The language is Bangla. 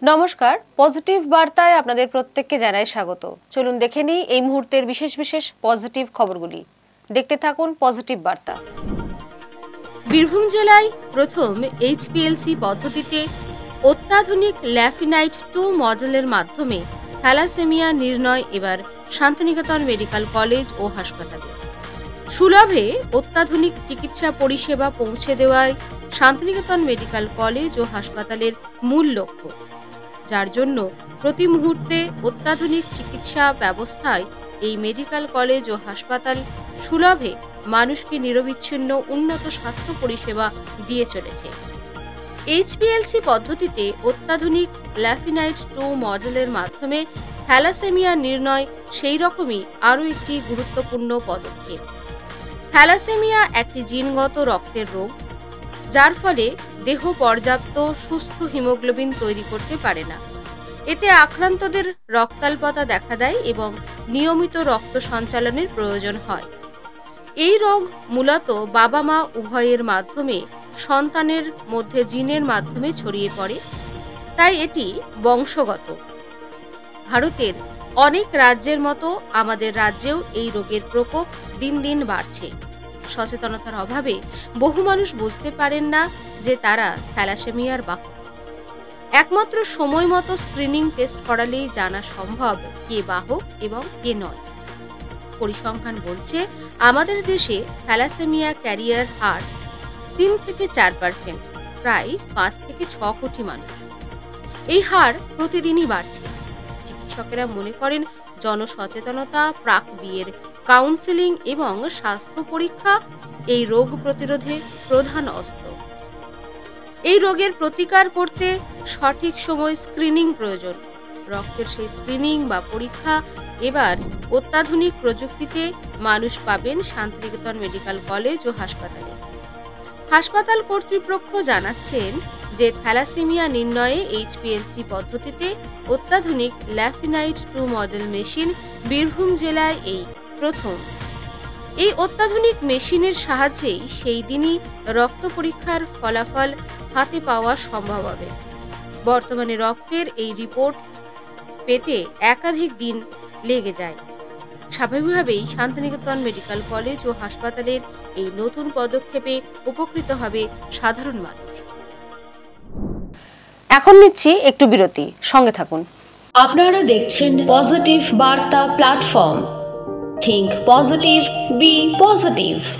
নমস্কার, পজিটিভ বার্তায় আপনাদের প্রত্যেককে জানাই স্বাগত। চলুন দেখে নিই এই মুহূর্তের বিশেষ বিশেষ পজিটিভ খবরগুলি। দেখতে থাকুন পজিটিভ বার্তা। বীরভূম জেলায় প্রথম এইচপিএলসি পদ্ধতিতে অত্যাধুনিক ল্যাফিনাইট 2 মডেলের মাধ্যমে থ্যালাসেমিয়া নির্ণয় এবার শান্তিনিকেতন মেডিকেল কলেজ ও হাসপাতালে। সুলভে অত্যাধুনিক চিকিৎসা পরিষেবা পৌঁছে দেওয়ার শান্তিনিকেতন মেডিকেল কলেজ ও হাসপাতালের মূল লক্ষ্য, যার জন্য প্রতি মুহূর্তে অত্যাধুনিক চিকিৎসা ব্যবস্থায় এই মেডিকেল কলেজ ও হাসপাতাল সুলভে মানুষকে নিরবিচ্ছিন্ন উন্নত স্বাস্থ্য পরিষেবা দিয়ে চলেছে। এইচপিএলসি পদ্ধতিতে অত্যাধুনিক ল্যাফিনাইট 2 মডেলের মাধ্যমে থ্যালাসেমিয়া নির্ণয় সেই রকমই আরও একটি গুরুত্বপূর্ণ পদক্ষেপ। থ্যালাসেমিয়া একটি জিনগত রক্তের রোগ, যার ফলে দেহ পর্যাপ্ত সুস্থ হিমোগ্লোবিন তৈরি করতে পারে না। এতে আক্রান্তদের রক্তাল্পতা দেখা দেয় এবং নিয়মিত রক্ত সঞ্চালনের প্রয়োজন হয়। এই রোগ মূলত বাবা মা উভয়ের মাধ্যমে সন্তানের মধ্যে জিনের মাধ্যমে ছড়িয়ে পড়ে, তাই এটি বংশগত। ভারতের অনেক রাজ্যের মতো আমাদের রাজ্যেও এই রোগের প্রকোপ দিন দিন বাড়ছে। সচেতনতার অভাবে বহু মানুষ বুঝতে পারেন না যে তারা থ্যালাসেমিয়ার বাহক। একমাত্র সময় মতো স্ক্রিনিং টেস্ট করালেই জানা সম্ভব কে বাহক এবং কে নয়। পরিসংখ্যান বলছে আমাদের দেশে থ্যালাসেমিয়া ক্যারিয়ার হার 3 থেকে 4%, প্রায় 5 থেকে 6 কোটি মানুষ। এই হার প্রতিদিনই বাড়ছে। চিকিৎসকেরা মনে করেন জনসচেতনতা, প্রাক বিয়ের কাউন্সেলিং এবং স্বাস্থ্য পরীক্ষা এই রোগ প্রতিরোধে প্রধান অস্ত্র। এই রোগের প্রতিকার করতে সঠিক সময় স্ক্রিনিং প্রয়োজন। রক্তের সেই স্ক্রিনিং বা পরীক্ষা এবার অত্যাধুনিক প্রযুক্তিতে মানুষ পাবেন শান্তিনিকেতন মেডিকেল কলেজ ও হাসপাতালে। হাসপাতাল কর্তৃপক্ষ জানাচ্ছেন যে থ্যালাসেমিয়া নির্ণয়ে এইচপিএলসি পদ্ধতিতে অত্যাধুনিক ল্যাফিনাইট 2 মডেল মেশিন বীরভূম জেলায় এই প্রথম। এই অত্যাধুনিক মেশিনের সাহায্যেই সেই দিনই রক্ত পরীক্ষার ফলাফল হাতে পাওয়া সম্ভব হবে। বর্তমানে রক্তের এই রিপোর্ট পেতে একাধিক দিন লেগে যায়। স্বাভাবিকভাবেই শান্তিনিকেতন মেডিকেল কলেজ ও হাসপাতালের এই নতুন পদক্ষেপে উপকৃত হবে সাধারণ মানুষ। এখন নিচ্ছি একটু বিরতি, সঙ্গে থাকুন। আপনারা দেখছেন পজিটিভ বার্তা platform. Think positive, be positive.